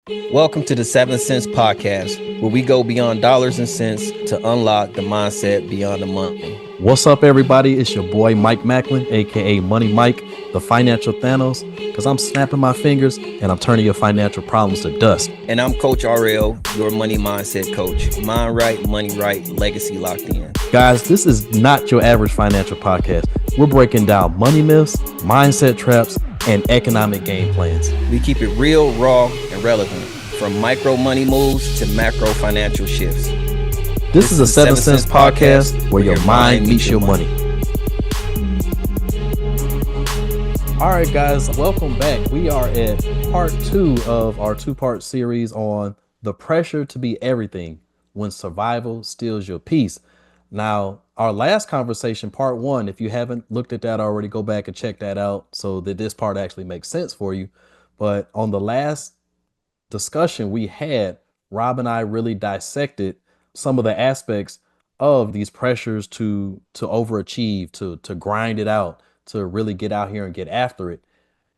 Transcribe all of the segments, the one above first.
Welcome to the 7 Cents Podcast, where we go beyond dollars and cents to unlock the mindset beyond the money. What's up, everybody? It's your boy Mike Macklin, aka Money Mike, the financial Thanos, because I'm snapping my fingers and I'm turning your financial problems to dust. And I'm Coach RL, your money mindset coach. Mind right, money right, legacy locked in. Guys, this is not your average financial podcast. We're breaking down money myths, mindset traps, and economic game plans. We keep it real, raw, and relevant, from micro money moves to macro financial shifts. This is a 7 Cents podcast where your mind meets your money. All right, guys, welcome back. We are at part 2 of our 2-part series on the pressure to be everything when survival steals your peace. Now, our last conversation, part 1, if you haven't looked at that already, go back and check that out so that this part actually makes sense for you. But on the last discussion we had, Rob and I really dissected some of the aspects of these pressures to overachieve, to grind it out, to really get out here and get after it.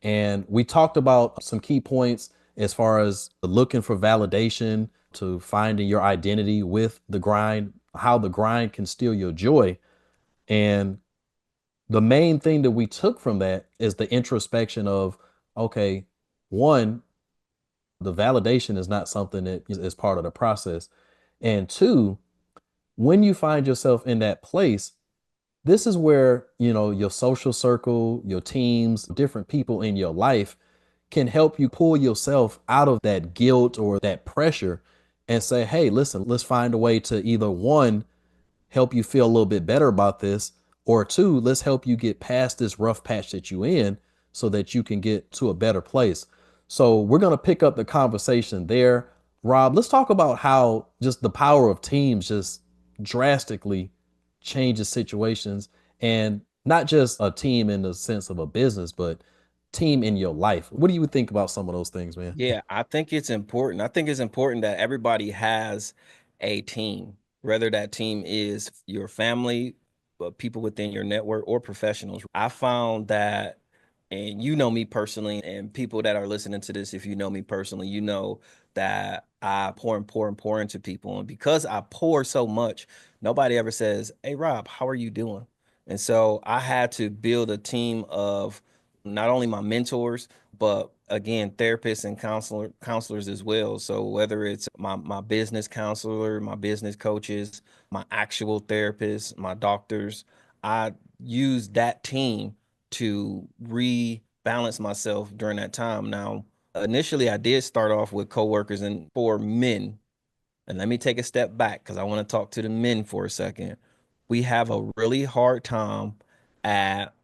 And we talked about some key points as far as looking for validation, to finding your identity with the grind, how the grind can steal your joy. And the main thing that we took from that is the introspection of, okay, one, the validation is not something that is part of the process. And two, when you find yourself in that place, this is where, your social circle, your teams, different people in your life can help you pull yourself out of that guilt or that pressure and say, hey, listen, let's find a way to either one, help you feel a little bit better about this, or two, let's help you get past this rough patch that you in so that you can get to a better place. So we're going to pick up the conversation there. Rob, let's talk about how just the power of teams just drastically changes situations, and not just a team in the sense of a business, but team in your life. What do you think about some of those things, man? Yeah, I think it's important. I think it's important that everybody has a team, whether that team is your family, people within your network, or professionals. I found that, and you know me personally, and people that are listening to this, if you know me personally, you know that I pour and pour and pour into people. And because I pour so much, nobody ever says, "Hey, Rob, how are you doing?" And so I had to build a team of not only my mentors, but again, therapists and counselors as well. So whether it's my business counselor, my business coaches, my actual therapists, my doctors, I use that team to rebalance myself during that time. Now, initially I did start off with coworkers and for men. And let me take a step back because I want to talk to the men for a second. We have a really hard time at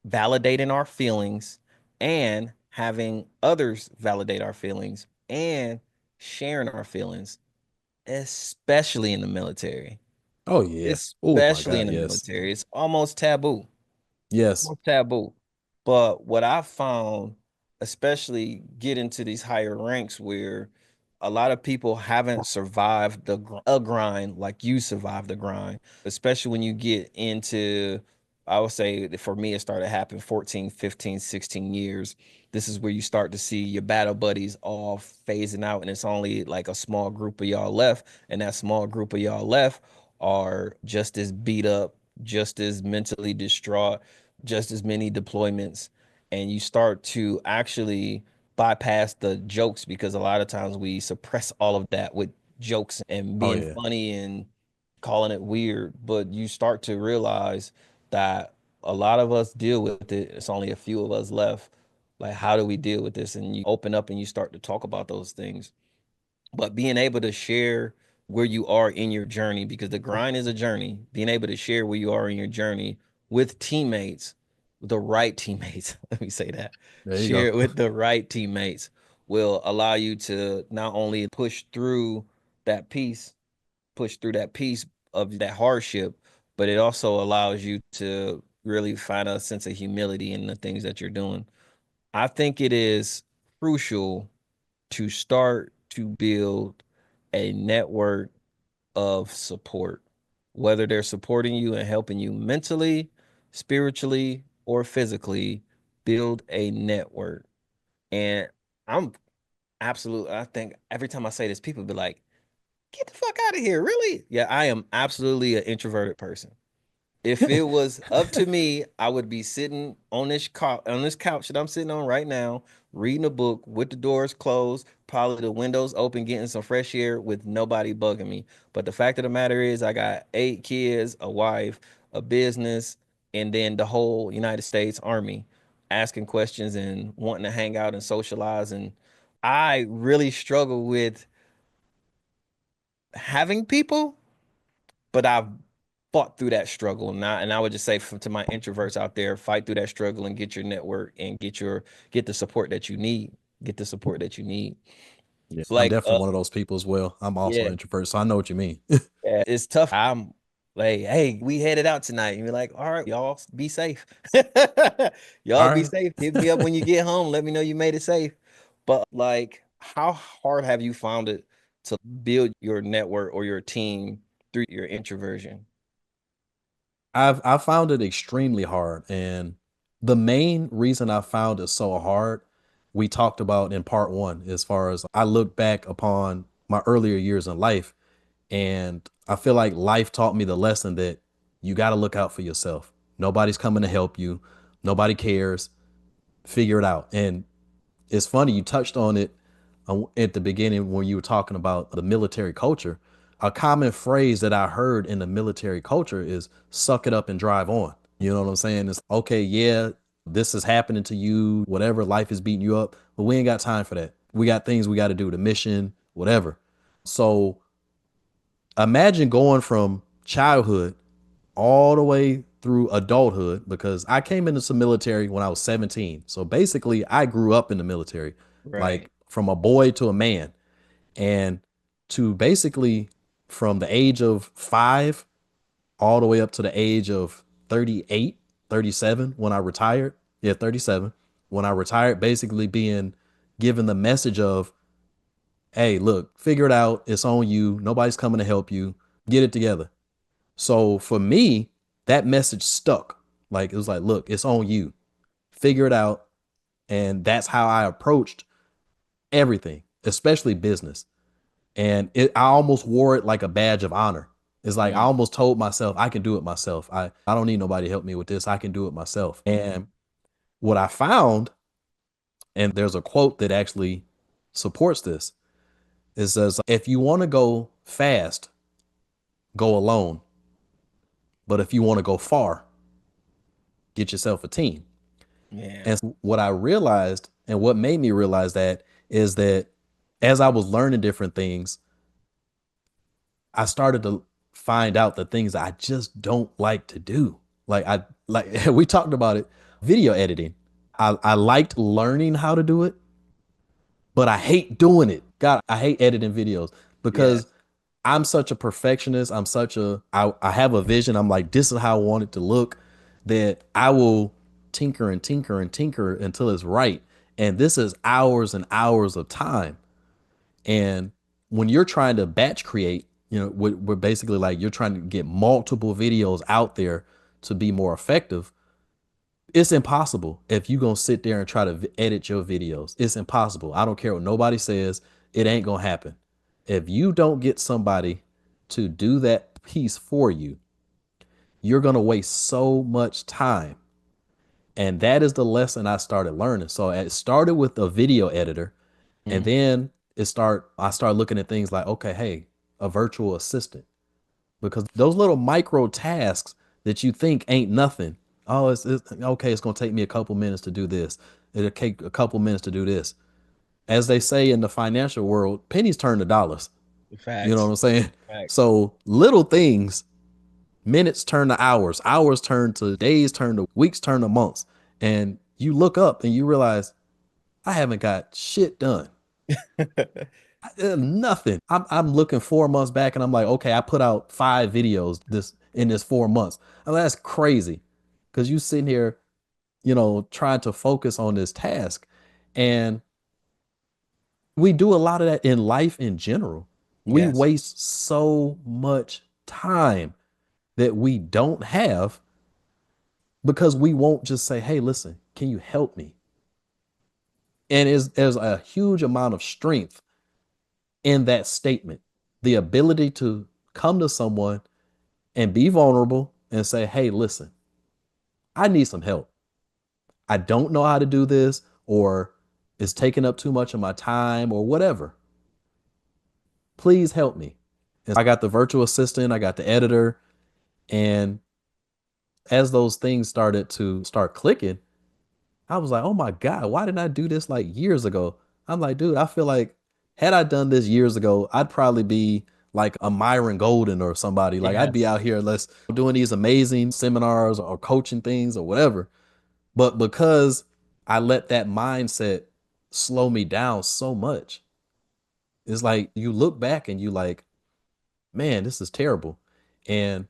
validating our feelings and having others validate our feelings and sharing our feelings, especially in the military. Oh yeah. Oh my Especially in God. the Yes. military. It's almost taboo. Yes. Almost taboo. But what I found, especially getting to these higher ranks where a lot of people haven't survived a grind like you survived the grind, especially when you get into, I would say that for me, it started happening 14, 15, 16 years. This is where you start to see your battle buddies all phasing out, and it's only like a small group of y'all left. And that small group of y'all left are just as beat up, just as mentally distraught, just as many deployments, and you start to actually bypass the jokes because a lot of times we suppress all of that with jokes and Oh being yeah. funny and calling it weird, but you start to realize that a lot of us deal with it. It's only a few of us left. Like, how do we deal with this? And you open up and you start to talk about those things, but being able to share where you are in your journey, because the grind is a journey, being able to share where you are in your journey with teammates, the right teammates, let me say that, There you share go. it with the right teammates will allow you to not only push through that piece of that hardship, but it also allows you to really find a sense of humility in the things that you're doing. I think it is crucial to start to build a network of support, whether they're supporting you and helping you mentally, spiritually, or physically. Build a network. And I'm Absolutely. I think every time I say this, people be like, get the fuck out of here. Really? Yeah, I am absolutely an introverted person. If it was up to me, I would be sitting on this couch that I'm sitting on right now, reading a book with the doors closed, probably the windows open, getting some fresh air with nobody bugging me. But the fact of the matter is, I got 8 kids, a wife, a business, and then the whole United States Army asking questions and wanting to hang out and socialize. And I really struggle with having people, but I've fought through that struggle. And I would just say to my introverts out there, fight through that struggle and get your network and get the support that you need. Get the support that you need. Yeah, It's I'm like definitely one of those people as well. I'm also yeah, an introvert, so I know what you mean. yeah, it's tough. I'm like, hey, we headed out tonight. And you're like, all right, y'all be safe. Y'all All be right. safe. Hit me up when you get home. Let me know you made it safe. But like, how hard have you found it to build your network or your team through your introversion? I found it extremely hard, and the main reason I found it so hard, we talked about in part one, as far as I look back upon my earlier years in life, and I feel like life taught me the lesson that you got to look out for yourself. Nobody's coming to help you. Nobody cares. Figure it out. And it's funny you touched on it at the beginning when you were talking about the military culture. A common phrase that I heard in the military culture is "suck it up and drive on." You know what I'm saying? It's okay, yeah, this is happening to you, whatever, life is beating you up, but we ain't got time for that. We got things we got to do, the mission, whatever. So imagine going from childhood all the way through adulthood, because I came into some military when I was 17. So basically, I grew up in the military, Right. like from a boy to a man. And to basically from the age of 5 all the way up to the age of 38, 37 when I retired. Yeah, 37. When I retired, basically being given the message of, hey, look, figure it out. It's on you. Nobody's coming to help you. Get it together. So for me, that message stuck. Like it was like, look, it's on you. Figure it out. And that's how I approached everything, especially business. And I almost wore it like a badge of honor. It's like I Mm, almost told myself I can do it myself. I don't need nobody to help me with this. I can do it myself. And what I found, and there's a quote that actually supports this, it says, if you want to go fast, go alone. But if you want to go far, get yourself a team. yeah. And what I realized and what made me realize that is that as I was learning different things, I started to find out the things I just don't like to do. Like we talked about it, video editing. I liked learning how to do it, but I hate doing it. God, I hate editing videos Yes. because I'm such a perfectionist. I have a vision. I'm like, this is how I want it to look, that I will tinker and tinker and tinker until it's right. And this is hours and hours of time. And when you're trying to batch create, we're basically like you're trying to get multiple videos out there to be more effective. It's impossible if you gonna sit there and try to edit your videos. It's impossible. I don't care what nobody says. It ain't gonna happen. If you don't get somebody to do that piece for you, you're gonna waste so much time. And that is the lesson I started learning. So it started with a video editor, and Mhm. then I started looking at things like, okay, hey, a virtual assistant. Because those little micro tasks that you think ain't nothing. Oh, it's okay. It's gonna take me a couple minutes to do this. It'll take a couple minutes to do this. As they say in the financial world, pennies turn to dollars. You know what Facts. I'm saying? Facts. So little things, minutes turn to hours, hours turn to days, turn to weeks, turn to months. And you look up and you realize I haven't got shit done. Nothing. I'm looking 4 months back and I'm like, okay, I put out 5 videos this 4 months. And that's crazy. Cause you sitting here, trying to focus on this task. And we do a lot of that in life in general. We Yes. waste so much time that we don't have because we won't just say, hey, listen, can you help me? And there's a huge amount of strength in that statement. The ability to come to someone and be vulnerable and say, hey, listen, I need some help. I don't know how to do this, or it's taking up too much of my time, or whatever. Please help me. And I got the virtual assistant, I got the editor. And as those things started to start clicking, I was like, oh my God, why didn't I do this like years ago? I'm like, dude, I feel like had I done this years ago, I'd probably be like a Myron Golden or somebody. Like I'd be Yes. out here let's doing these amazing seminars or coaching things or whatever. But because I let that mindset slow me down so much, it's like you look back and you like, man, this is terrible. And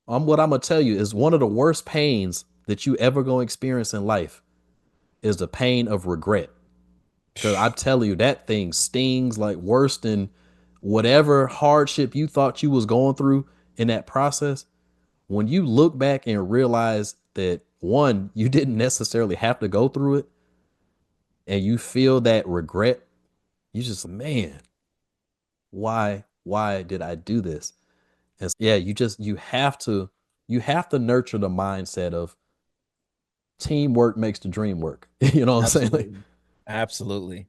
what I'm gonna tell you is one of the worst pains that you ever gonna experience in life is the pain of regret. Cause I tell you, that thing stings like worse than whatever hardship you thought you was going through in that process. When you look back and realize that one, you didn't necessarily have to go through it, and you feel that regret, you just, man, why did I do this? And yeah, you have to nurture the mindset of teamwork makes the dream work. You know what I'm saying? Like, Absolutely. Absolutely.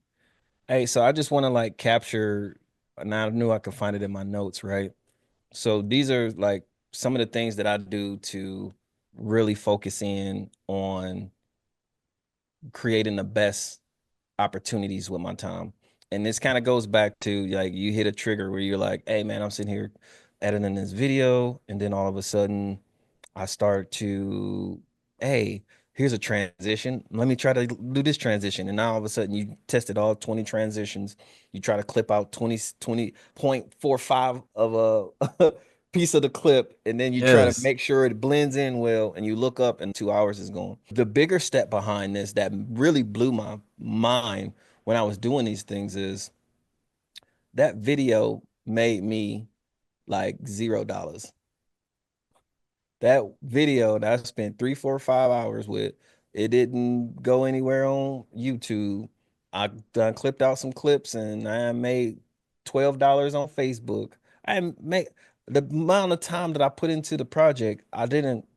Hey, so I just want to like capture, and I knew I could find it in my notes, right? So these are like some of the things that I do to really focus in on creating the best opportunities with my time. And this kind of goes back to like you hit a trigger where you're like, hey man, I'm sitting here editing this video, and then all of a sudden I start to, hey, here's a transition. Let me try to do this transition. And now all of a sudden you tested all 20 transitions. You try to clip out 20.45 of a piece of the clip, and then you try to yes, make sure it blends in well, and you look up and 2 hours is gone. The bigger step behind this that really blew my mind when I was doing these things is that video made me like $0. That video that I spent 3, 4, 5 hours with, it didn't go anywhere on YouTube. I done clipped out some clips and I made $12 on Facebook. I made the amount of time that I put into the project, I didn't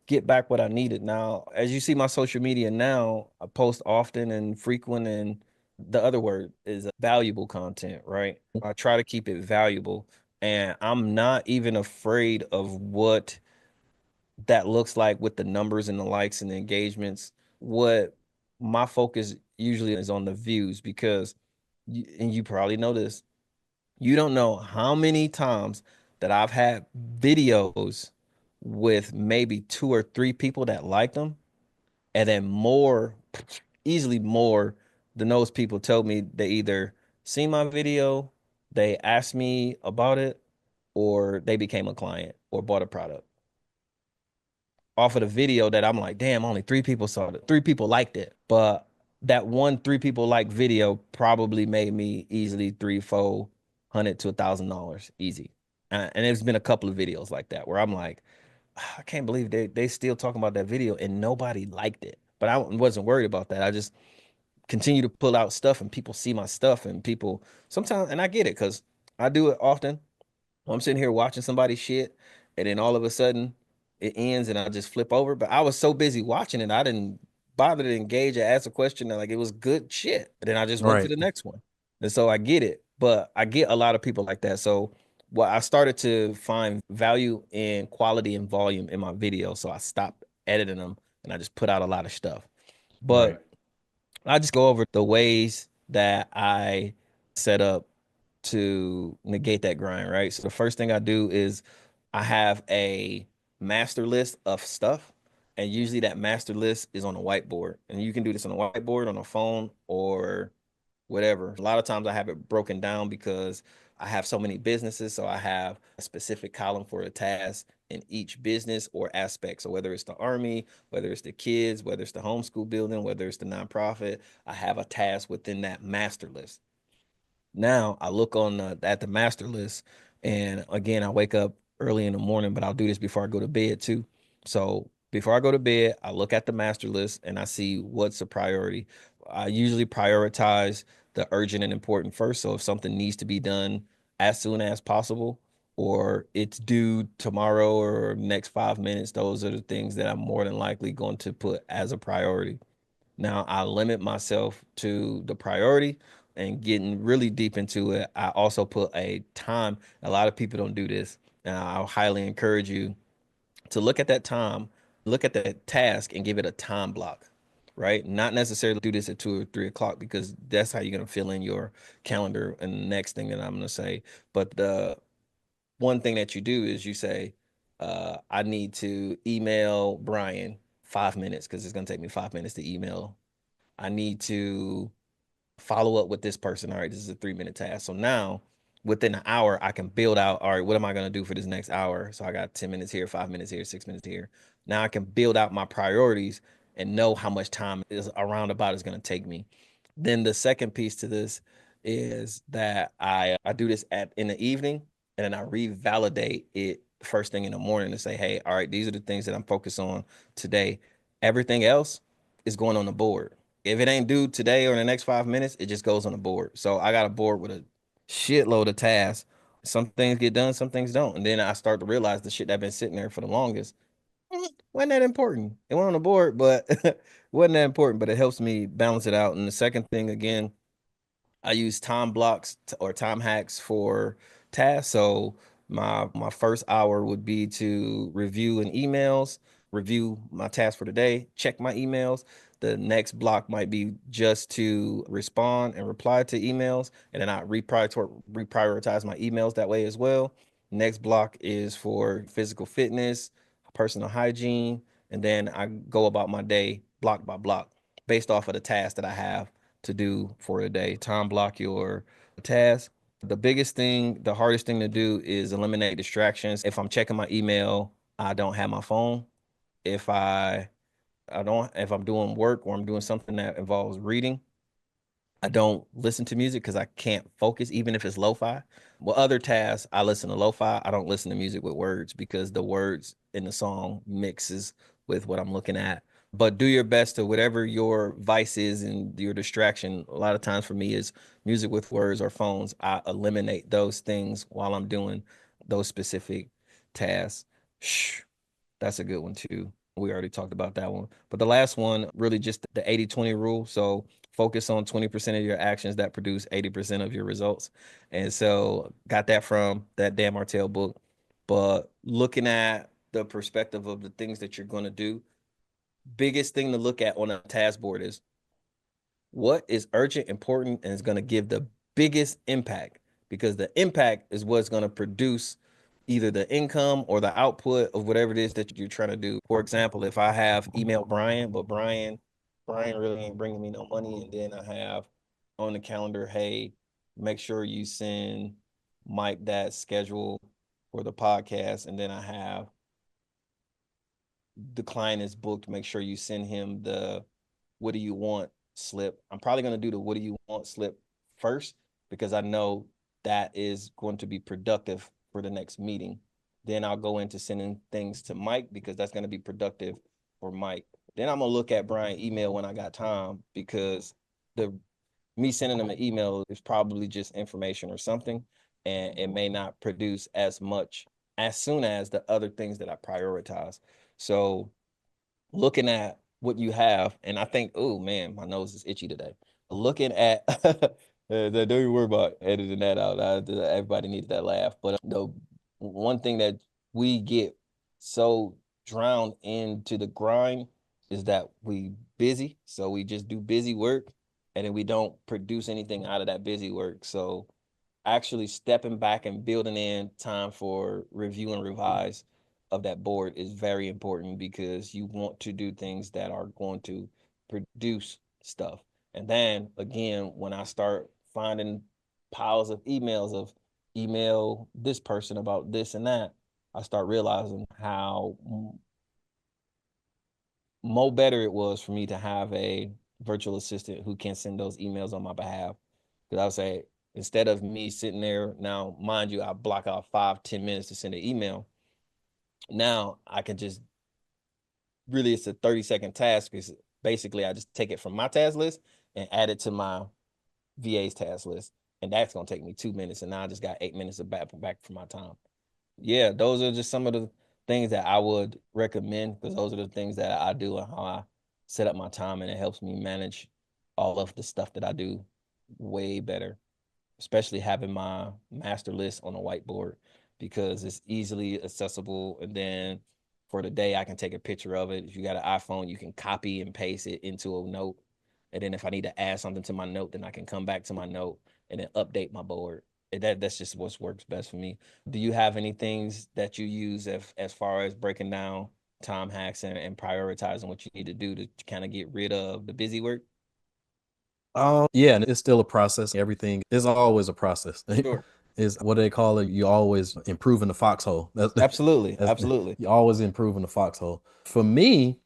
get back what I needed. Now, as you see my social media now, I post often and frequent, and the other word is valuable content, right? I try to keep it valuable, and I'm not even afraid of what that looks like with the numbers and the likes and the engagements. What my focus usually is on the views, because and you probably know this, you don't know how many times that I've had videos with maybe 2 or 3 people that liked them, and then more, easily more than those people told me they either seen my video, they asked me about it, or they became a client or bought a product off of the video that I'm like, damn, only 3 people saw it. 3 people liked it. But that one 3 people like video probably made me easily 300, 400 to $1,000 easy. And there's been a couple of videos like that where I'm like, I can't believe they still talking about that video and nobody liked it. But I wasn't worried about that. I just continue to pull out stuff and people see my stuff, and people sometimes, and I get it because I do it often. I'm sitting here watching somebody shit, and then all of a sudden it ends, and I just flip over. But I was so busy watching it, I didn't bother to engage or ask a question. Like it was good shit. And then I just went to right, the next one. And so I get it, but I get a lot of people like that. So well, I started to find value in quality and volume in my video. So I stopped editing them and I just put out a lot of stuff. right, But I just go over the ways that I set up to negate that grind, right? So the first thing I do is I have a master list of stuff. And usually that master list is on a whiteboard. And you can do this on a whiteboard, on a phone, or whatever. A lot of times I have it broken down because I have so many businesses. So I have a specific column for a task in each business or aspect. So whether it's the army, whether it's the kids, whether it's the homeschool building, whether it's the nonprofit, I have a task within that master list. Now I look on at the master list, and again, I wake up early in the morning, but I'll do this before I go to bed too. So before I go to bed, I look at the master list and I see what's a priority. I usually prioritize the urgent and important first. So if something needs to be done as soon as possible, or it's due tomorrow or next 5 minutes, those are the things that I'm more than likely going to put as a priority. Now, I limit myself to the priority and getting really deep into it. I also put a time. A lot of people don't do this. And I'll highly encourage you to look at that time, look at that task and give it a time block, right? Not necessarily do this at 2 or 3 o'clock because that's how you're going to fill in your calendar. And the next thing that I'm going to say, but the one thing that you do is you say, I need to email Brian 5 minutes because it's going to take me 5 minutes to email. I need to follow up with this person. All right, this is a 3 minute task. So now within an hour, I can build out, all right, what am I going to do for this next hour? So I got 10 minutes here, 5 minutes here, 6 minutes here. Now I can build out my priorities and know how much time is around about is going to take me. Then the second piece to this is that I do this at in the evening and then I revalidate it first thing in the morning to say, hey, all right, these are the things that I'm focused on today. Everything else is going on the board. If it ain't due today or in the next 5 minutes, it just goes on the board. So I got a board with a shitload of tasks. Some things get done, some things don't. And then I start to realize the shit that been sitting there for the longest wasn't that important. It went on the board, but wasn't that important. But it helps me balance it out. And the second thing, again, I use time blocks or time hacks for tasks. So my first hour would be to review an emails, review my task for the day, check my emails. The next block might be just to respond and reply to emails, and then I reprioritize my emails that way as well. Next block is for physical fitness, personal hygiene, and then I go about my day block by block based off of the task that I have to do for a day. Time block your task. The biggest thing, the hardest thing to do is eliminate distractions. If I'm checking my email, I don't have my phone. If I don't if I'm doing work or I'm doing something that involves reading, I don't listen to music because I can't focus, even if it's lo-fi. Well, other tasks, I listen to lo-fi. I don't listen to music with words because the words in the song mixes with what I'm looking at. But do your best to whatever your vice is and your distraction. A lot of times for me is music with words or phones. I eliminate those things while I'm doing those specific tasks. Shh, that's a good one too. We already talked about that one. But the last one, really just the 80-20 rule. So focus on 20% of your actions that produce 80% of your results. And so got that from that Dan Martell book. But looking at the perspective of the things that you're going to do, biggest thing to look at on a task board is what is urgent, important, and is going to give the biggest impact because the impact is what's going to produce either the income or the output of whatever it is that you're trying to do. For example, if I have email Brian, but Brian really ain't bringing me no money, and then I have on the calendar, hey, make sure you send Mike that schedule for the podcast, and then I have the client is booked, make sure you send him the what do you want slip. I'm probably going to do the what do you want slip first because I know that is going to be productive for the next meeting. Then I'll go into sending things to Mike because that's going to be productive for Mike. Then I'm going to look at Brian email when I got time because the me sending them an email is probably just information or something and it may not produce as much as soon as the other things that I prioritize. So looking at what you have, and I think, oh man, my nose is itchy today. Looking at, don't even worry about editing that out. Everybody needed that laugh. But the one thing that we get so drowned into the grind is that we busy. So we just do busy work and then we don't produce anything out of that busy work. So actually stepping back and building in time for review and revise of that board is very important because you want to do things that are going to produce stuff. And then again, when I start finding piles of emails of email this person about this and that, I start realizing how more better it was for me to have a virtual assistant who can send those emails on my behalf. Because I would say, instead of me sitting there, now, mind you, I block out 5-10 minutes to send an email. Now I can just really, it's a 30-second task because basically I just take it from my task list and add it to my VA's task list. And that's gonna take me 2 minutes. And now I just got 8 minutes of back for my time. Yeah, those are just some of the things that I would recommend because those are the things that I do and how I set up my time, and it helps me manage all of the stuff that I do way better, especially having my master list on a whiteboard because it's easily accessible. And then for the day, I can take a picture of it. If you got an iPhone, you can copy and paste it into a note. And then if I need to add something to my note, then I can come back to my note and then update my board. That's just what works best for me. Do you have any things that you use as far as breaking down time hacks and prioritizing what you need to do to kind of get rid of the busy work? Yeah, and it's still a process. Everything is always a process. Sure. Is what they call it. You always improving the foxhole. Absolutely. That's Absolutely. you always improving the foxhole. For me,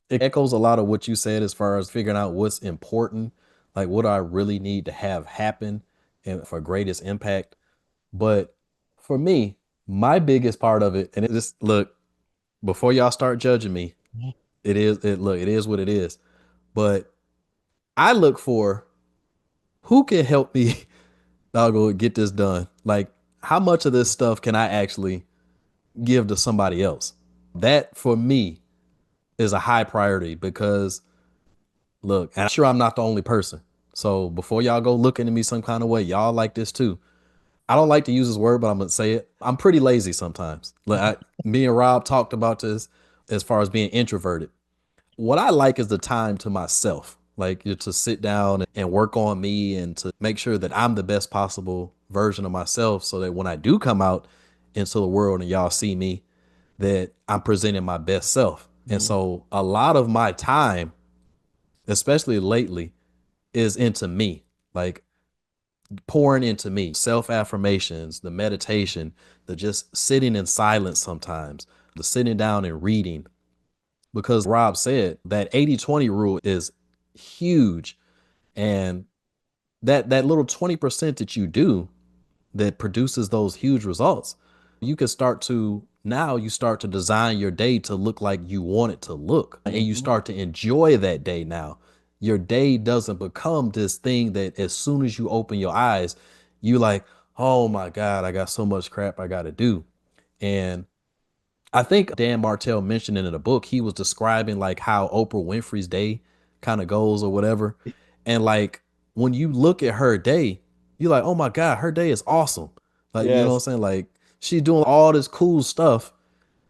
it echoes a lot of what you said as far as figuring out what's important, like what I really need to have happen and for greatest impact. But for me, my biggest part of it, and it just look, before y'all start judging me, it is what it is. But I look for who can help me I'll go get this done. Like, how much of this stuff can I actually give to somebody else? That for me is a high priority because look, and I'm sure I'm not the only person. So before y'all go looking at me some kind of way, y'all like this too. I don't like to use this word, but I'm gonna say it. I'm pretty lazy sometimes. Me and Rob talked about this as far as being introverted. What I like is the time to myself, like to sit down and work on me and to make sure that I'm the best possible version of myself so that when I do come out into the world and y'all see me, that I'm presenting my best self. And Mhm. so a lot of my time, especially lately, is into me, like pouring into me, self affirmations, the meditation, the just sitting in silence sometimes, the sitting down and reading, because Rob said that 80/20 rule is huge. And that little 20% that you do that produces those huge results, you can start to now you start to design your day to look like you want it to look. And you Mhm. start to enjoy that day now. Your day doesn't become this thing that as soon as you open your eyes, you like, oh my God, I got so much crap I gotta do. And I think Dan Martell mentioned it in a book. He was describing like how Oprah Winfrey's day kind of goes or whatever. And like when you look at her day, you're like, oh my God, her day is awesome. Like, you know what I'm Yes. saying? Like she's doing all this cool stuff.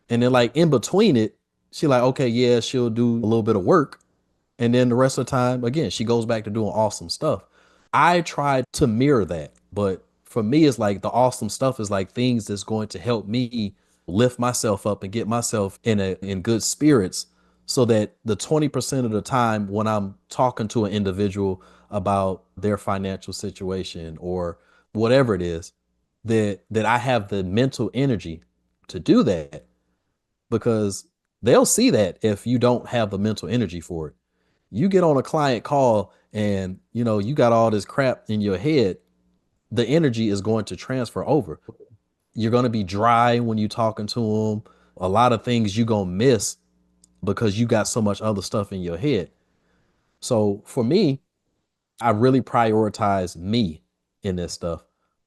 And then like in between it, she like, okay, yeah, she'll do a little bit of work. And then the rest of the time, again, she goes back to doing awesome stuff. I try to mirror that. But for me, it's like the awesome stuff is like things that's going to help me lift myself up and get myself in good spirits so that the 20% of the time when I'm talking to an individual about their financial situation or whatever it is, that I have the mental energy to do that because they'll see that if you don't have the mental energy for it. You get on a client call and you got all this crap in your head, the energy is going to transfer over. You're going to be dry when you talking to them. A lot of things you going to miss because you got so much other stuff in your head. So for me, I really prioritize me in this stuff.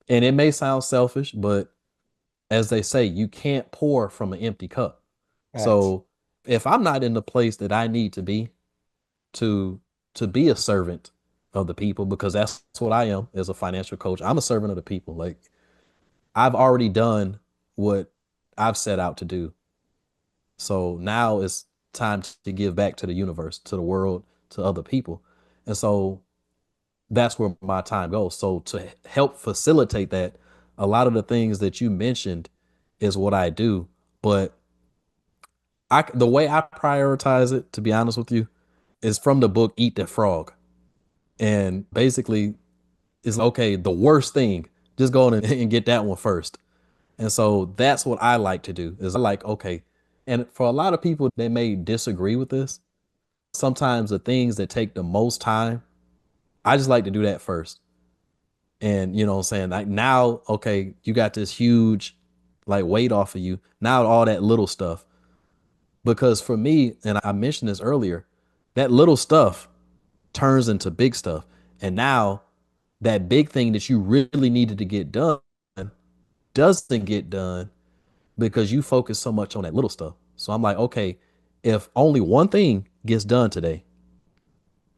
And it may sound selfish, but as they say, you can't pour from an empty cup. Facts. So if I'm not in the place that I need to be to be a servant of the people, because that's what I am as a financial coach. I'm a servant of the people. Like I've already done what I've set out to do. So now it's time to give back to the universe, to the world, to other people. And so that's where my time goes. So to help facilitate that, a lot of the things that you mentioned is what I do. But the way I prioritize it, to be honest with you, is from the book Eat the Frog. And basically it's okay, the worst thing, just go on and get that one first. And so that's what I like to do is I like, okay. And for a lot of people, they may disagree with this. Sometimes the things that take the most time, I just like to do that first. And you know what I'm saying? Like now, okay, you got this huge like weight off of you. Now all that little stuff. Because for me, and I mentioned this earlier, that little stuff, turns into big stuff. And now that big thing that you really needed to get done doesn't get done because you focus so much on that little stuff. So I'm like, okay, if only one thing gets done today,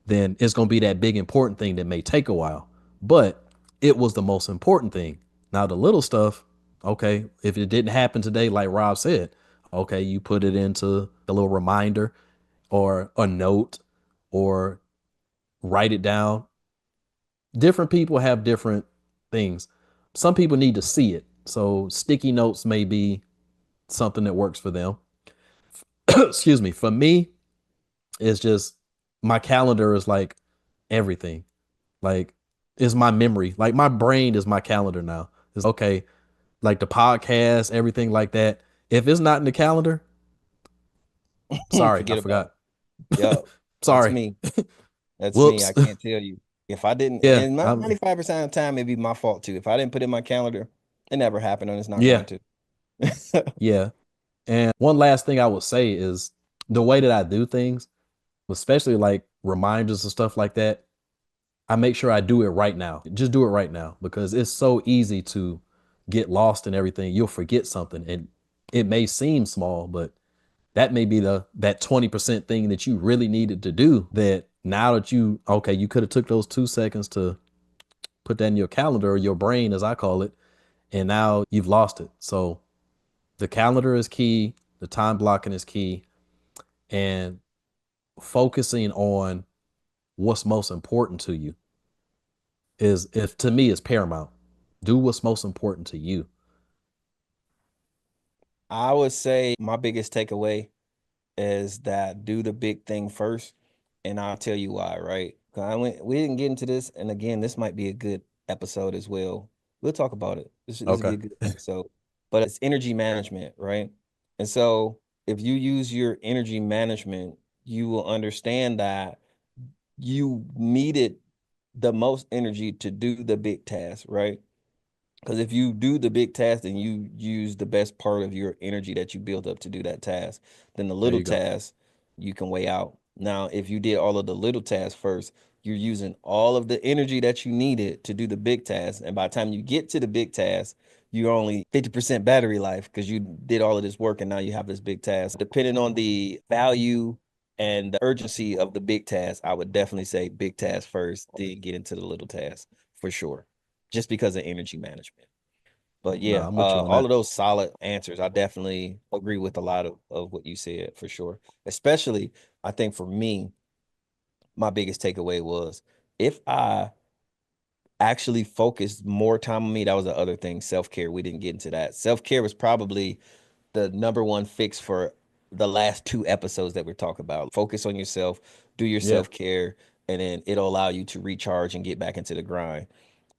then it's going to be that big important thing that may take a while. But it was the most important thing. Now, the little stuff, okay, if it didn't happen today, like Rob said, okay, you put it into a little reminder or a note or write it down. Different people have different things. Some people need to see it. So, sticky notes may be something that works for them. Excuse me. For me, it's just my calendar is like everything. Like it's my memory. Like my brain is my calendar now. It's okay. Like the podcast, everything like that. If it's not in the calendar, sorry, I Forget about it. forgot. Yep, that's Sorry. me. That's me. Whoops. I can't tell you. If I didn't, Yeah. and 95% of the time, it'd be my fault too. If I didn't put it in my calendar, it never happened and it's not Yeah. going to. Yeah. And one last thing I would say is the way that I do things, especially like reminders and stuff like that, I make sure I do it right now. Just do it right now because it's so easy to get lost in everything. You'll forget something and it may seem small, but that may be that 20% thing that you really needed to do that now that you could have took those 2 seconds to put that in your calendar or your brain as I call it, and now you've lost it. So the calendar is key, the time blocking is key, and focusing on what's most important to you is if to me is paramount. Do what's most important to you. I would say my biggest takeaway is that do the big thing first, and I'll tell you why, right? 'Cause we didn't get into this, and again, this might be a good episode as well. We'll talk about it. This will be Okay. a good episode, but it's energy management, right? And so if you use your energy management, you will understand that you needed the most energy to do the big task, right? Because if you do the big task, then you use the best part of your energy that you built up to do that task. Then the There little you go. task you can weigh out. Now, if you did all of the little tasks first, you're using all of the energy that you needed to do the big task. And by the time you get to the big task, you're only 50% battery life because you did all of this work and now you have this big task. Depending on the value and the urgency of the big task, I would definitely say big task first, then get into the little task for sure, just because of energy management. But Nah, yeah, I'm with you on all that. of those solid answers. I definitely agree with a lot of what you said for sure. Especially, I think for me, my biggest takeaway was if I actually focused more time on me, that was the other thing, self-care. We didn't get into that. Self-care was probably the number one fix for the last two episodes that we're talking about. Focus on yourself, do your Yeah. self-care, and then it'll allow you to recharge and get back into the grind.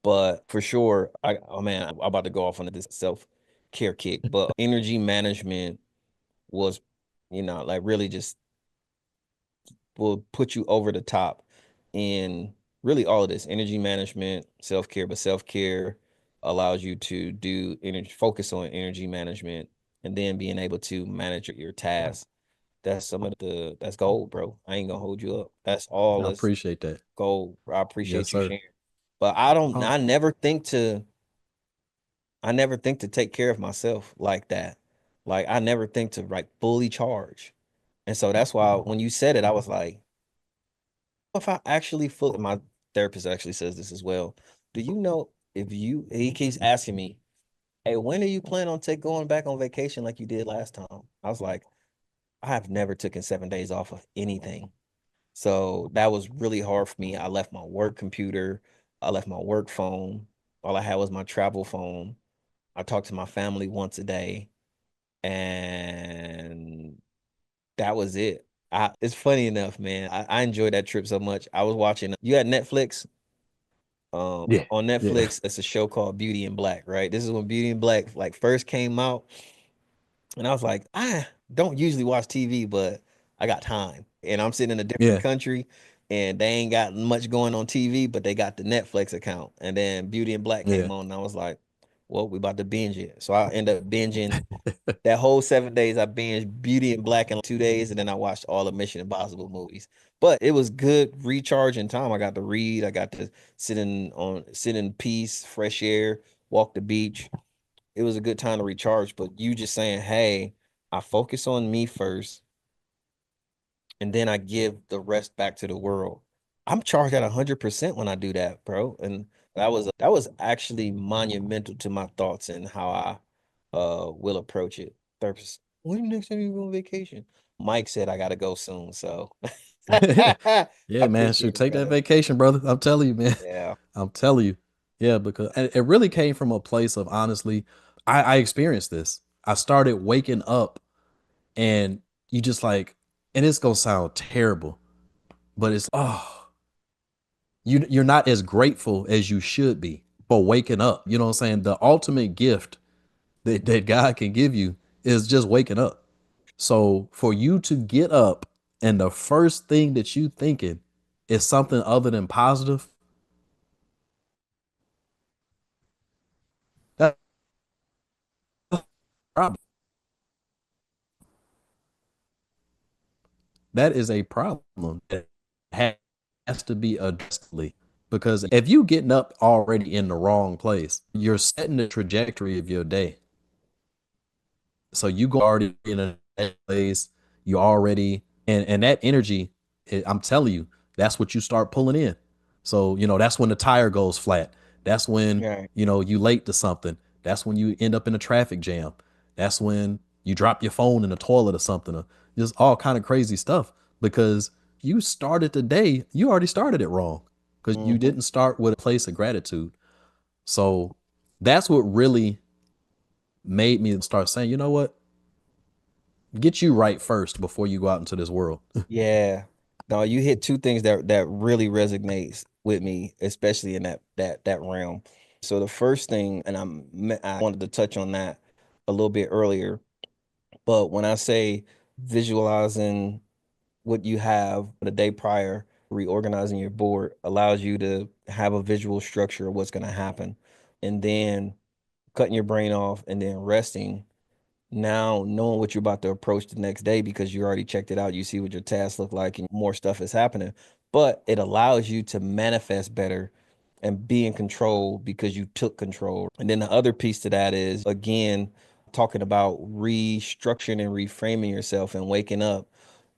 But for sure, oh man, I'm about to go off on this self-care kick. But energy management was, like really just will put you over the top in really all of this energy management, self-care, but self-care allows you to do energy, focus on energy management, and then being able to manage your tasks. That's that's gold, bro. I ain't gonna hold you up. That's all I that's appreciate that. gold. I Yes, appreciate you sir. sharing. But Oh, I never think to take care of myself like that. Like I never think to like fully charge. And so that's why when you said it, I was like, if I actually fully, my therapist actually says this as well. Do you know if he keeps asking me, hey, when are you planning on going back on vacation like you did last time? I was like, I have never taken 7 days off of anything. So that was really hard for me. I left my work computer, I left my work phone. All I had was my travel phone. I talked to my family once a day, and that was it. It's funny enough, man. I enjoyed that trip so much. I was watching. You had Netflix. yeah. On Yeah. Netflix, it's a show called Beauty in Black. Right. This is when Beauty in Black like first came out, and I was like, I don't usually watch TV, but I got time, and I'm sitting in a different Yeah. country, and they ain't got much going on TV, but they got the Netflix account. And then Beauty in Black Yeah. came on, and I was like, well, we about to binge it. So I end up binging that whole 7 days. I binged Beauty in Black in 2 days, and then I watched all the Mission Impossible movies. But it was good recharging time. I got to read. I got to sit in peace, fresh air, walk the beach. It was a good time to recharge. But you just saying, hey, I focus on me first, and then I give the rest back to the world. I'm charged at 100% when I do that, bro. And that was actually monumental to my thoughts and how I will approach it. Purpose. When the next time you go on vacation? Mike said I gotta go soon, so I Yeah, man. appreciate Shoot, it, take that brother. vacation, brother. I'm telling you, man. Yeah. I'm telling you. Yeah, because and it really came from a place of honestly, I experienced this. I started waking up and you just like, and it's gonna sound terrible, but it's you're not as grateful as you should be for waking up. You know what I'm saying? The ultimate gift that God can give you is just waking up. So for you to get up and the first thing that you thinking is something other than positive, that's a problem. That is a problem that has to be addressed because if you getting up already in the wrong place, you're setting the trajectory of your day. So you go already in a place, you already and that energy, I'm telling you, that's what you start pulling in. So, that's when the tire goes flat. That's when, Yeah. you late to something. That's when you end up in a traffic jam. That's when you drop your phone in the toilet or something. Or just all kind of crazy stuff because you started the day, you already started it wrong because you Hmm. didn't start with a place of gratitude. So that's what really made me start saying, you know what? Get you right first before you go out into this world. Yeah. No, you hit two things that really resonates with me, especially in that realm. So the first thing, and I wanted to touch on that a little bit earlier, but when I say visualizing what you have the day prior, reorganizing your board allows you to have a visual structure of what's going to happen. And then cutting your brain off and then resting. Now, knowing what you're about to approach the next day because you already checked it out, you see what your tasks look like, and more stuff is happening. But it allows you to manifest better and be in control because you took control. And then the other piece to that is, again, talking about restructuring and reframing yourself and waking up.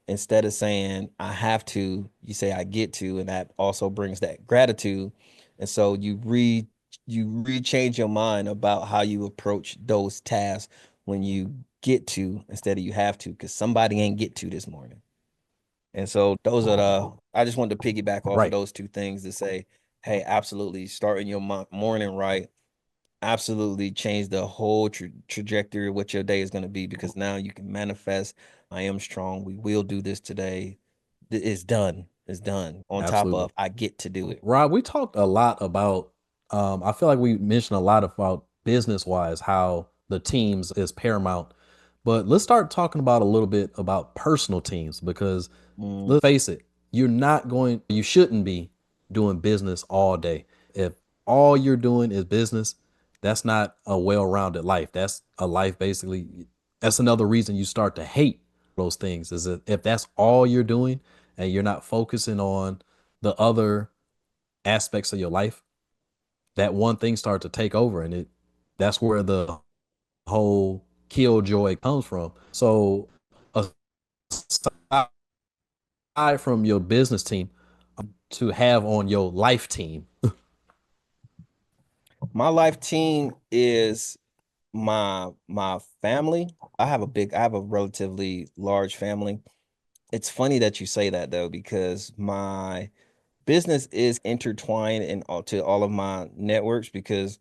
Instead of saying I have to, you say I get to, and that also brings that gratitude. And so you change your mind about how you approach those tasks when you get to instead of you have to, because somebody ain't get to this morning. And so those are the I just wanted to piggyback off of Right. those two things to say, hey, absolutely starting your morning right absolutely change the whole trajectory of what your day is going to be because now you can manifest. I am strong. We will do this today. It's done. It's done. On top Absolutely. of I get to do it. Rob, we talked a lot about, I feel like we mentioned a lot about business wise, how the teams is paramount. But let's start talking about a little bit about personal teams because Mm, let's face it, you shouldn't be doing business all day. If all you're doing is business, that's not a well rounded life. That's a life basically. That's another reason you start to hate those things is that if that's all you're doing and you're not focusing on the other aspects of your life, that one thing starts to take over and that's where the whole killjoy comes from. So aside from your business team, to have on your life team. my life team is my family. I have a relatively large family. It's funny that you say that though, because my business is intertwined in all to all of my networks because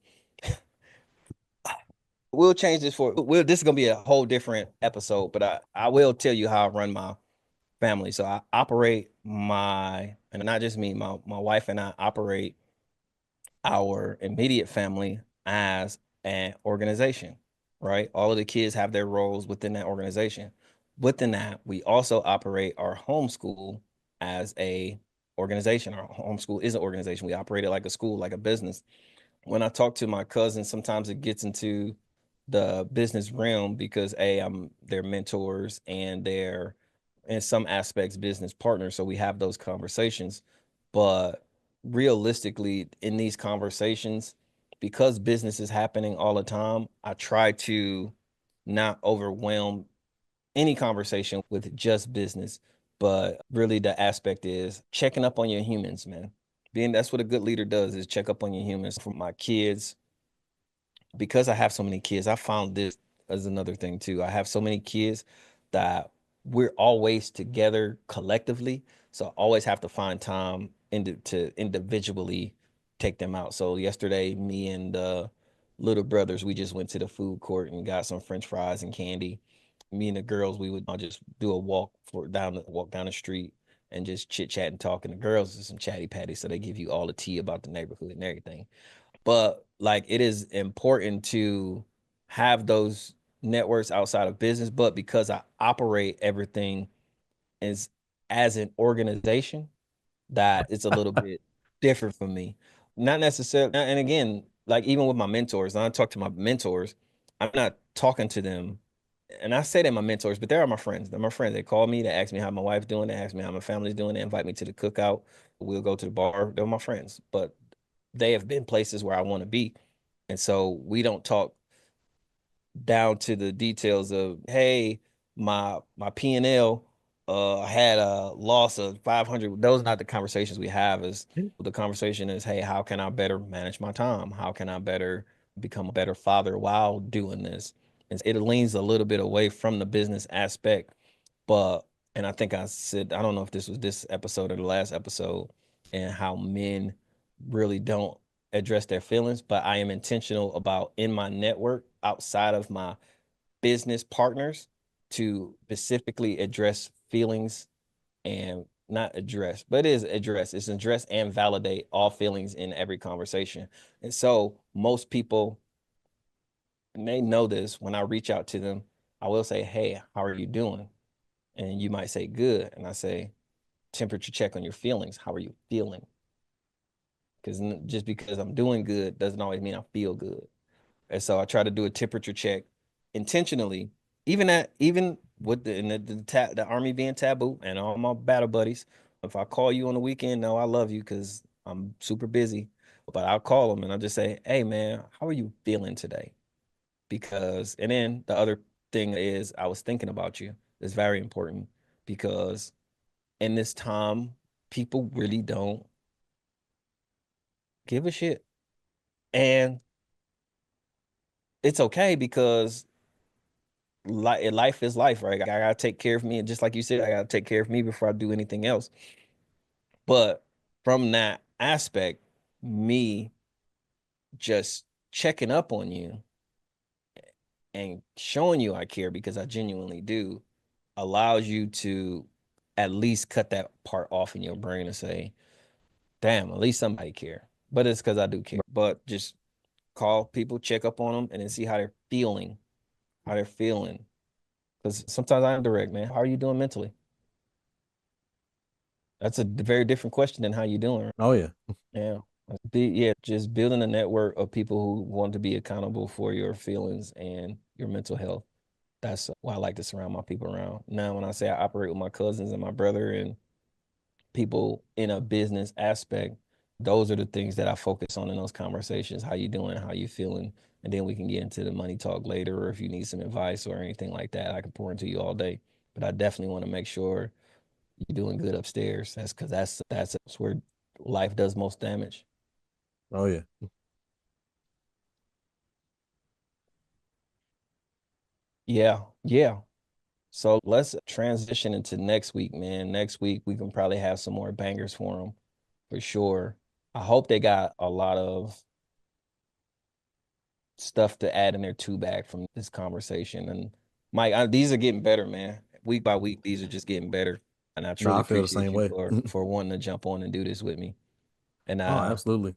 we'll change this for this is gonna be a whole different episode, but I will tell you how I run my family. So I operate and not just me, my wife and I operate our immediate family as an organization, right? All of the kids have their roles within that organization. Within that, we also operate our homeschool as a organization. Our homeschool is an organization. We operate it like a school, like a business. When I talk to my cousins, sometimes it gets into the business realm because I'm their mentors and in some aspects business partners, so we have those conversations. But realistically, in these conversations, because business is happening all the time, I try to not overwhelm any conversation with just business. But really the aspect is checking up on your humans, man. Being That's what a good leader does, is check up on your humans. For my kids, because I have so many kids, I found this as another thing too. I have so many kids that we're always together collectively. So I always have to find time to individually take them out. So yesterday, me and the little brothers, we just went to the food court and got some French fries and candy. Me and the girls, we would just do a walk down the street and just chit chat and talk. And the girls are some chatty patty, so they give you all the tea about the neighborhood and everything. But like, it is important to have those networks outside of business. But because I operate everything as an organization, that it's a little bit different for me. Not necessarily, and again, like even with my mentors, when I talk to my mentors, I'm not talking to them. And I say they're my mentors, but they are my friends. They're my friends. They call me, they ask me how my wife's doing, they ask me how my family's doing, they invite me to the cookout. We'll go to the bar. They're my friends. But they have been places where I want to be. And so we don't talk down to the details of, hey, my P&L had a loss of 500. Those are not the conversations we have. Is The conversation is, hey, how can I better manage my time? How can I better become a better father while doing this? And it leans a little bit away from the business aspect. But and I think I said, I don't know if this was this episode or the last episode, and how men really don't address their feelings, but I am intentional about, in my network outside of my business partners, to specifically address feelings. And not address, but it is address. It's address and validate all feelings in every conversation. And so most people, and they know this, when I reach out to them, I will say, hey, how are you doing? And you might say, good. And I say, temperature check on your feelings. How are you feeling? Because just because I'm doing good doesn't always mean I feel good. And so I try to do a temperature check intentionally, even with the army being taboo and all my battle buddies. If I call you on the weekend, no, I love you because I'm super busy, but I'll call them and I'll just say, hey man, how are you feeling today? Because, and then the other thing is, I was thinking about you. It's very important, because in this time, people really don't give a shit. And it's okay, because life is life, right? I gotta take care of me, and just like you said, I gotta take care of me before I do anything else. But from that aspect, me just checking up on you and showing you I care, because I genuinely do, allows you to at least cut that part off in your brain and say, damn, at least somebody care. But it's because I do care. But just call people, check up on them, and then see how they're feeling. How they're feeling. Because sometimes I'm direct, man. How are you doing mentally? That's a very different question than how you doing. Oh yeah. Yeah. Yeah, just building a network of people who want to be accountable for your feelings and your mental health. That's why I like to surround my people around. Now, when I say I operate with my cousins and my brother and people in a business aspect, those are the things that I focus on in those conversations. How you doing? How you feeling? And then we can get into the money talk later, or if you need some advice or anything like that, I can pour into you all day. But I definitely want to make sure you're doing good upstairs. That's because that's where life does most damage. Oh yeah. Yeah, yeah. So let's transition into next week, man. Next week we can probably have some more bangers for them, for sure. I hope they got a lot of stuff to add in their two bag from this conversation. And Mike, these are getting better, man. Week by week, these are just getting better. And I No, truly I feel the appreciate same you way. for wanting to jump on and do this with me. And Oh, absolutely.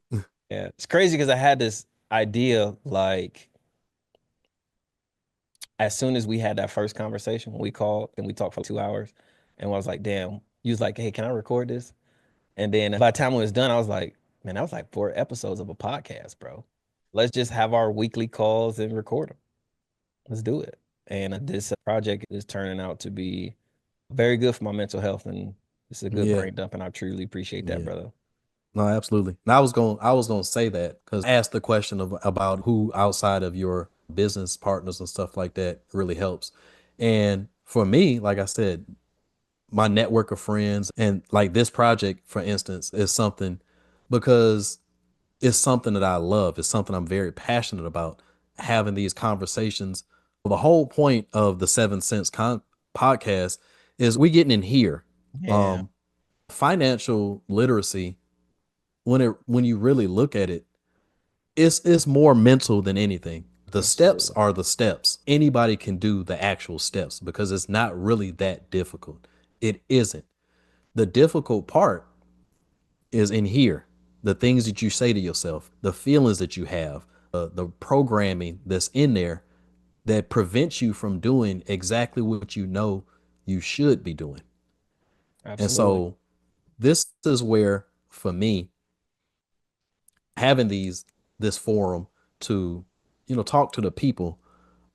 yeah, it's crazy because I had this idea, like, as soon as we had that first conversation, when we called and we talked for 2 hours, and I was like, damn, you was like, hey, can I record this? And then by the time it was done, I was like, man, that was like 4 episodes of a podcast, bro. Let's just have our weekly calls and record them. Let's do it. And this project is turning out to be Very good for my mental health, and it's a good Yeah, brain dump, and I truly appreciate that, yeah. brother. No, absolutely. And I was gonna say that because I asked the question of about who outside of your business partners and stuff like that really helps. And for me, like I said, my network of friends and like this project, for instance, is something because it's something that I love. It's something I'm very passionate about having these conversations. The whole point of the Seven Cents podcast is we getting in here. Yeah, Um, Financial literacy, when you really look at it, it's more mental than anything. The steps absolutely. are the steps. Anybody can do the actual steps because it's not really that difficult. It isn't. The difficult part is in here. The things that you say to yourself, the feelings that you have, the programming that's in there that prevents you from doing exactly what you know you should be doing. And Absolutely. so this is where, for me, having this forum to, talk to the people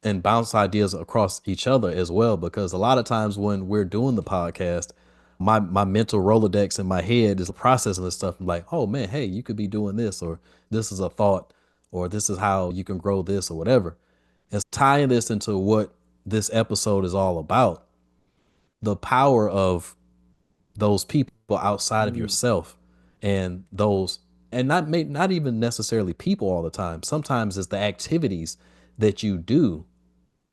and bounce ideas across each other as well, because a lot of times when we're doing the podcast, my mental rolodex in my head is processing this stuff. I'm like, oh man, hey, you could be doing this, or this is a thought, or this is how you can grow this, or whatever. And tying this into what this episode is all about, the power of those people outside of Mm, yourself, and those, and not even necessarily people all the time. Sometimes it's the activities that you do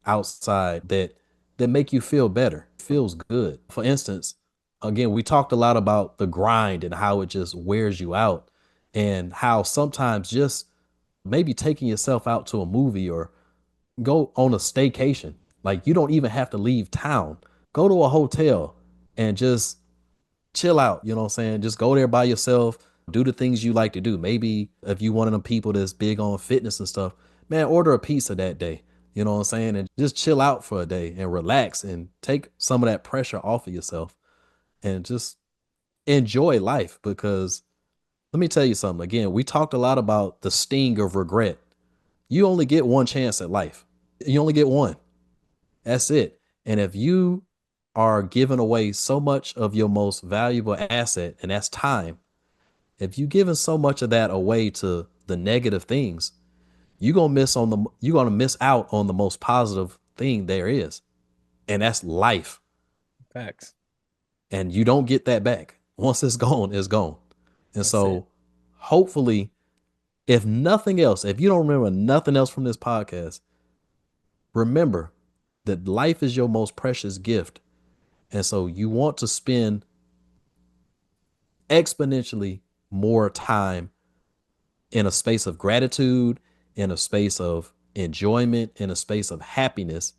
outside that make you feel better, feels good. For instance, again, we talked a lot about the grind and how it just wears you out, and how sometimes just maybe taking yourself out to a movie or go on a staycation, like you don't even have to leave town, go to a hotel and just chill out. You know what I'm saying? Just go there by yourself, do the things you like to do. Maybe if you one of them people that's big on fitness and stuff, man, order a pizza that day. You know what I'm saying? And just chill out for a day and relax and take some of that pressure off of yourself and just enjoy life. Because let me tell you something. Again, we talked a lot about the sting of regret. You only get one chance at life. You only get one. That's it. And if you are giving away so much of your most valuable asset, and that's time, if you giving so much of that away to the negative things, you're gonna miss out on the most positive thing there is, and that's life. facts. And you don't get that back. Once it's gone, it's gone. And That's it. so hopefully, if nothing else, if you don't remember nothing else from this podcast, remember that life is your most precious gift. And so you want to spend exponentially more time in a space of gratitude, in a space of enjoyment, in a space of happiness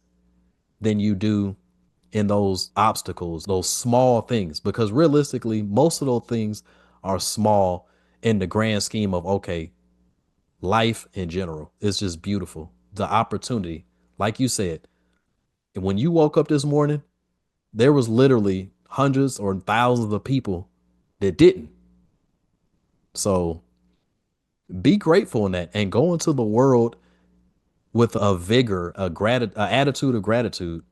than you do in those obstacles, those small things. Because realistically, most of those things are small in the grand scheme of, okay, life in general is just beautiful. The opportunity, like you said, when you woke up this morning, there was literally hundreds or thousands of people that didn't. So be grateful in that and go into the world with a vigor, a attitude of gratitude,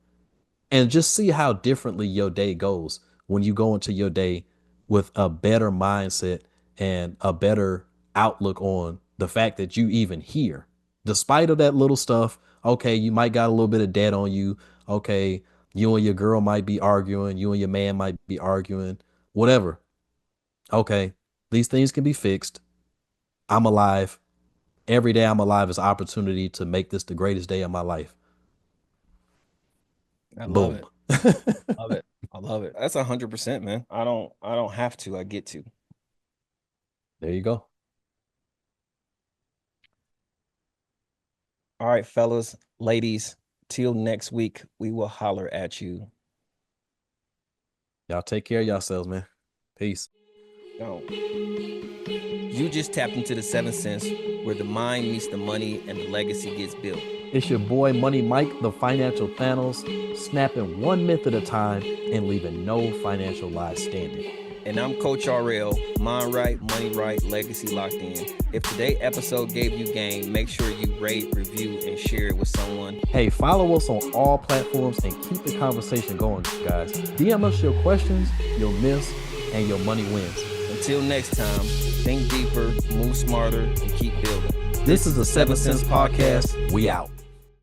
and just see how differently your day goes when you go into your day with a better mindset and a better outlook on the fact that you even here. Despite of that little stuff, okay, you might got a little bit of debt on you. Okay, you and your girl might be arguing, you and your man might be arguing, whatever. Okay, these things can be fixed. I'm alive. Every day I'm alive is an opportunity to make this the greatest day of my life. I love Boom. it. Love it. I love it. That's 100%, man. I don't have to. I get to. There you go. All right, fellas, ladies, till next week, we will holler at you. Y'all take care of yourselves, man. Peace. Go. You just tapped into the seventh sense where the mind meets the money and the legacy gets built. It's your boy Money Mike, the financial Thanos, snapping one myth at a time and leaving no financial lies standing. And I'm Coach RL, mind right, money right, legacy locked in. If today's episode gave you game, make sure you rate, review, and share it with someone. Hey, follow us on all platforms and keep the conversation going, guys. DM us your questions, your myths, and your money wins. Until next time, think deeper, move smarter, and keep building. This is the 7 Cents Podcast. We out.